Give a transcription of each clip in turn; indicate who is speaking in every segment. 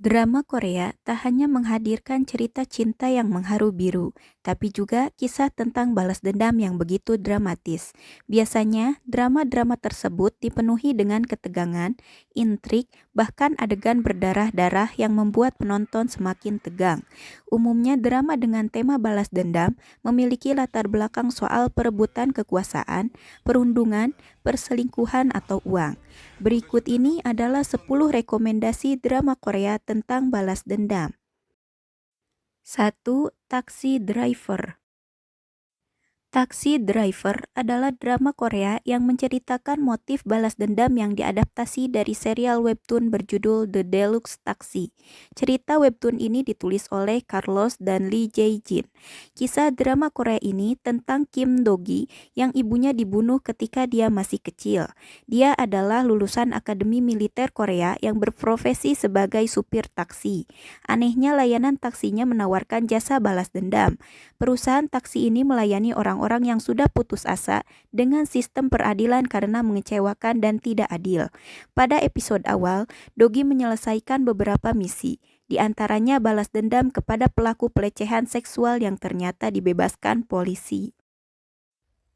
Speaker 1: Drama Korea tak hanya menghadirkan cerita cinta yang mengharu biru, tapi juga kisah tentang balas dendam yang begitu dramatis. Biasanya, drama-drama tersebut dipenuhi dengan ketegangan, intrik, bahkan adegan berdarah-darah yang membuat penonton semakin tegang. Umumnya, drama dengan tema balas dendam memiliki latar belakang soal perebutan kekuasaan, perundungan, perselingkuhan, atau uang. Berikut ini adalah 10 rekomendasi drama Korea tentang balas dendam. 1. Taxi Driver. Taxi Driver adalah drama Korea yang menceritakan motif balas dendam yang diadaptasi dari serial webtoon berjudul The Deluxe Taxi. Cerita webtoon ini ditulis oleh Carlos dan Lee Jae-jin. Kisah drama Korea ini tentang Kim Do-gi yang ibunya dibunuh ketika dia masih kecil. Dia adalah lulusan Akademi Militer Korea yang berprofesi sebagai supir taksi. Anehnya layanan taksinya menawarkan jasa balas dendam. Perusahaan taksi ini melayani orang-orang yang sudah putus asa dengan sistem peradilan karena mengecewakan dan tidak adil. Pada episode awal, Dogi menyelesaikan beberapa misi, di antaranya balas dendam kepada pelaku pelecehan seksual yang ternyata dibebaskan polisi.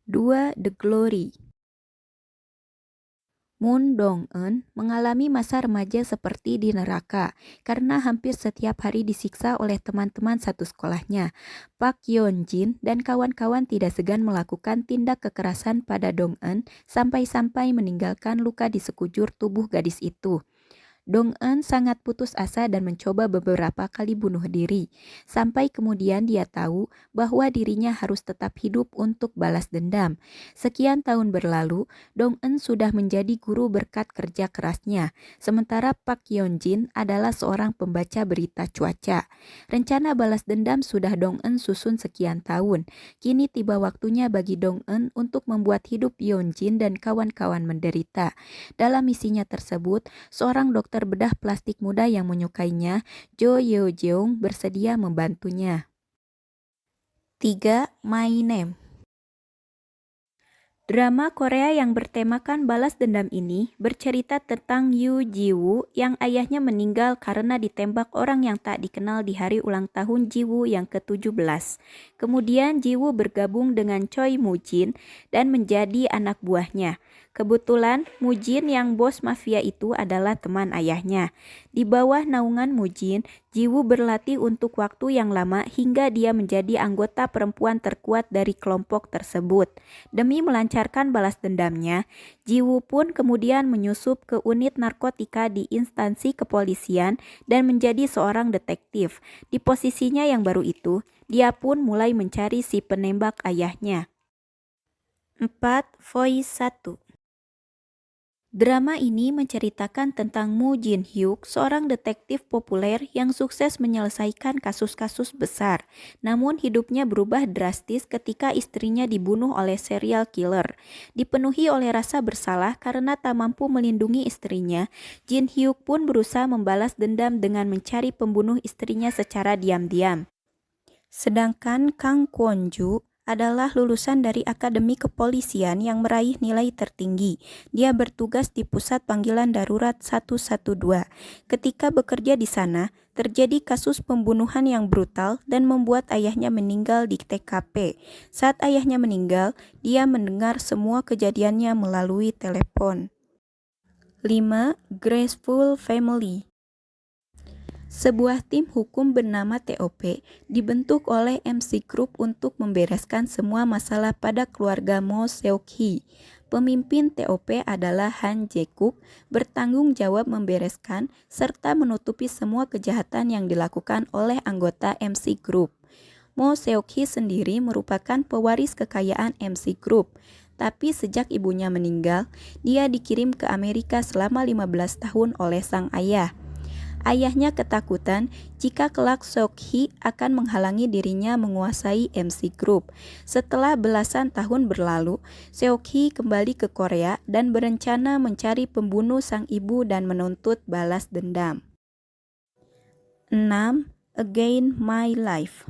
Speaker 1: 2. The Glory. Moon Dong-eun mengalami masa remaja seperti di neraka karena hampir setiap hari disiksa oleh teman-teman satu sekolahnya. Park Yeon-jin dan kawan-kawan tidak segan melakukan tindak kekerasan pada Dong-eun sampai-sampai meninggalkan luka di sekujur tubuh gadis itu. Dong-eun sangat putus asa dan mencoba beberapa kali bunuh diri, sampai kemudian dia tahu bahwa dirinya harus tetap hidup untuk balas dendam. Sekian tahun berlalu, Dong-eun sudah menjadi guru berkat kerja kerasnya, sementara Park Yeon-jin adalah seorang pembaca berita cuaca. Rencana balas dendam sudah Dong-eun susun sekian tahun. Kini tiba waktunya bagi Dong-eun untuk membuat hidup Yeon-jin dan kawan-kawan menderita. Dalam misinya tersebut, seorang dokter bedah plastik muda yang menyukainya, Jo Yeo-jeong, bersedia membantunya. 3. My Name. Drama Korea yang bertemakan balas dendam ini bercerita tentang Yoo Ji-woo yang ayahnya meninggal karena ditembak orang yang tak dikenal di hari ulang tahun Ji-woo yang ke-17. Kemudian Ji-woo bergabung dengan Choi Moo-jin dan menjadi anak buahnya. Kebetulan Moo-jin yang bos mafia itu adalah teman ayahnya. Di bawah naungan Moo-jin, Ji-woo berlatih untuk waktu yang lama hingga dia menjadi anggota perempuan terkuat dari kelompok tersebut. Demi melancarkan balas dendamnya, Ji-woo pun kemudian menyusup ke unit narkotika di instansi kepolisian dan menjadi seorang detektif. Di posisinya yang baru itu, dia pun mulai mencari si penembak ayahnya. 4. Voice 1. Drama ini menceritakan tentang Moo Jin-hyuk, seorang detektif populer yang sukses menyelesaikan kasus-kasus besar. Namun hidupnya berubah drastis ketika istrinya dibunuh oleh serial killer. Dipenuhi oleh rasa bersalah karena tak mampu melindungi istrinya, Jin-hyuk pun berusaha membalas dendam dengan mencari pembunuh istrinya secara diam-diam. Sedangkan Kang Kwon-ju adalah lulusan dari Akademi Kepolisian yang meraih nilai tertinggi. Dia bertugas di Pusat Panggilan Darurat 112. Ketika bekerja di sana, terjadi kasus pembunuhan yang brutal dan membuat ayahnya meninggal di TKP. Saat ayahnya meninggal, dia mendengar semua kejadiannya melalui telepon. 5. Graceful Family. Sebuah tim hukum bernama TOP dibentuk oleh MC Group untuk membereskan semua masalah pada keluarga Mo Seok-hee. Pemimpin TOP adalah Han Jae-kuk, bertanggung jawab membereskan serta menutupi semua kejahatan yang dilakukan oleh anggota MC Group. Mo Seok-hee sendiri merupakan pewaris kekayaan MC Group. Tapi sejak ibunya meninggal, dia dikirim ke Amerika selama 15 tahun oleh sang ayah. Ayahnya ketakutan jika kelak Seok-hee akan menghalangi dirinya menguasai MC Group. Setelah belasan tahun berlalu, Seok-hee kembali ke Korea dan berencana mencari pembunuh sang ibu dan menuntut balas dendam. 6. Again My Life.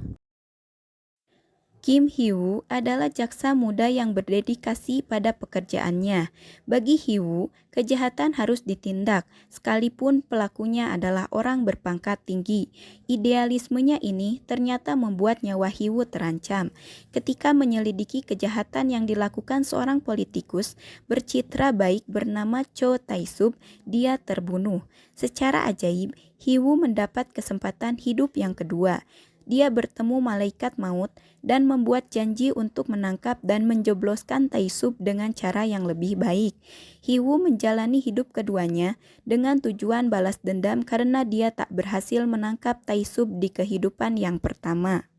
Speaker 1: Kim Hee-woo adalah jaksa muda yang berdedikasi pada pekerjaannya. Bagi Hee-woo, kejahatan harus ditindak, sekalipun pelakunya adalah orang berpangkat tinggi. Idealismenya ini ternyata membuat nyawa Hee-woo terancam. Ketika menyelidiki kejahatan yang dilakukan seorang politikus bercitra baik bernama Cho Tae-sub, dia terbunuh. Secara ajaib, Hee-woo mendapat kesempatan hidup yang kedua. Dia bertemu malaikat maut dan membuat janji untuk menangkap dan menjebloskan Tae-sub dengan cara yang lebih baik. Hee-woo menjalani hidup keduanya dengan tujuan balas dendam karena dia tak berhasil menangkap Tae-sub di kehidupan yang pertama.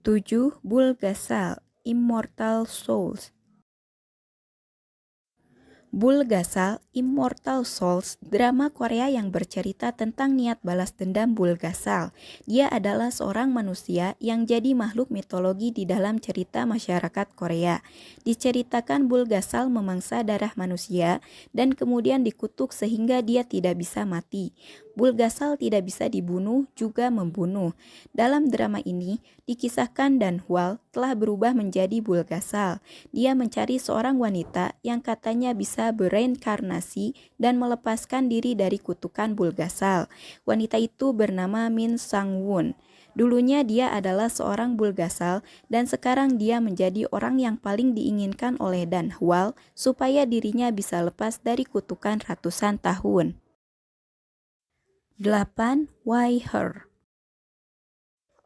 Speaker 1: 7. Bulgasal, Immortal Souls. Bulgasal, Immortal Souls, drama Korea yang bercerita tentang niat balas dendam Bulgasal. Dia adalah seorang manusia yang jadi makhluk mitologi di dalam cerita masyarakat Korea. Diceritakan Bulgasal memangsa darah manusia dan kemudian dikutuk sehingga dia tidak bisa mati. Bulgasal tidak bisa dibunuh, juga membunuh. Dalam drama ini, dikisahkan Dan Hwal telah berubah menjadi Bulgasal. Dia mencari seorang wanita yang katanya bisa bereinkarnasi dan melepaskan diri dari kutukan Bulgasal. Wanita itu bernama Min Sang-won. Dulunya dia adalah seorang Bulgasal dan sekarang dia menjadi orang yang paling diinginkan oleh Dan Hwal supaya dirinya bisa lepas dari kutukan ratusan tahun. 8. Why Her?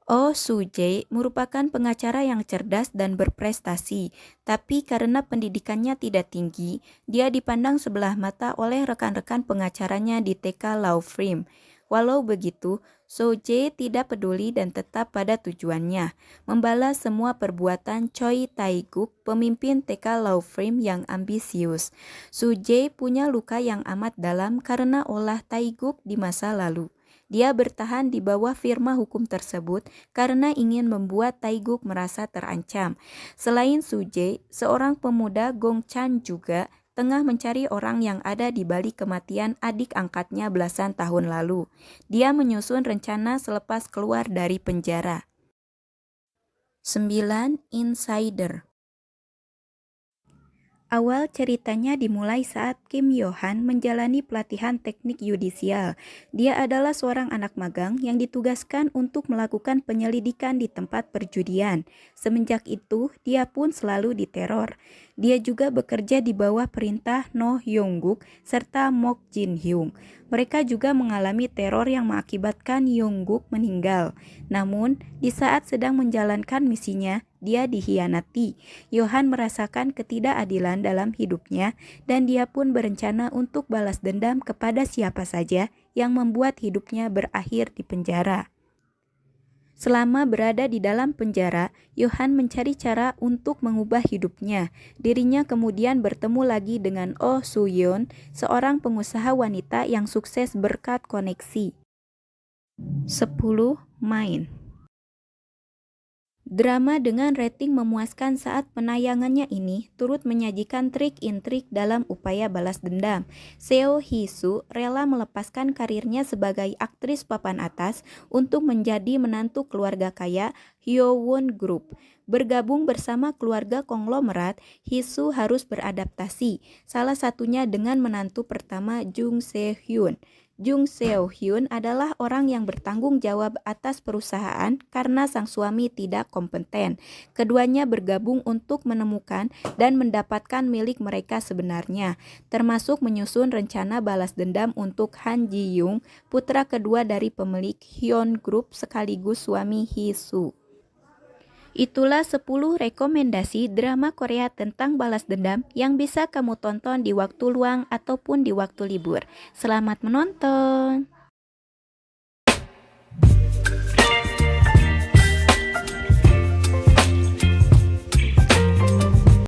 Speaker 1: Oh Soo-jae merupakan pengacara yang cerdas dan berprestasi, tapi karena pendidikannya tidak tinggi, dia dipandang sebelah mata oleh rekan-rekan pengacaranya di TK Law Firm. Walau begitu, Soo-jae tidak peduli dan tetap pada tujuannya, membalas semua perbuatan Choi Tae-guk, pemimpin TK Law Firm yang ambisius. Soo-jae punya luka yang amat dalam karena olah Tae-guk di masa lalu. Dia bertahan di bawah firma hukum tersebut karena ingin membuat Tae-guk merasa terancam. Selain Soo-jae, seorang pemuda Gong Chan juga tengah mencari orang yang ada di balik kematian adik angkatnya belasan tahun lalu. Dia menyusun rencana selepas keluar dari penjara. 9. Insider. Awal ceritanya dimulai saat Kim Yo-han menjalani pelatihan teknik yudisial. Dia adalah seorang anak magang yang ditugaskan untuk melakukan penyelidikan di tempat perjudian. Semenjak itu, dia pun selalu diteror. Dia juga bekerja di bawah perintah No Hyung-guk serta Mok Jin-hyung. Mereka juga mengalami teror yang mengakibatkan Hyung-guk meninggal. Namun, di saat sedang menjalankan misinya, dia dikhianati. Yohan merasakan ketidakadilan dalam hidupnya dan dia pun berencana untuk balas dendam kepada siapa saja yang membuat hidupnya berakhir di penjara. Selama berada di dalam penjara, Yohan mencari cara untuk mengubah hidupnya. Dirinya kemudian bertemu lagi dengan Oh Soo-yeon, seorang pengusaha wanita yang sukses berkat koneksi. 10. Main. Drama dengan rating memuaskan saat penayangannya ini turut menyajikan trik-intrik dalam upaya balas dendam. Seo Hee-soo rela melepaskan karirnya sebagai aktris papan atas untuk menjadi menantu keluarga kaya Hyowon Group. Bergabung bersama keluarga konglomerat, Hee-soo harus beradaptasi, salah satunya dengan menantu pertama Jung Se-hyun. Jung Se-hyun adalah orang yang bertanggung jawab atas perusahaan karena sang suami tidak kompeten. Keduanya bergabung untuk menemukan dan mendapatkan milik mereka sebenarnya, termasuk menyusun rencana balas dendam untuk Han Ji-young, putra kedua dari pemilik Hyun Group sekaligus suami Hee-soo. Itulah 10 rekomendasi drama Korea tentang balas dendam yang bisa kamu tonton di waktu luang ataupun di waktu libur. Selamat menonton!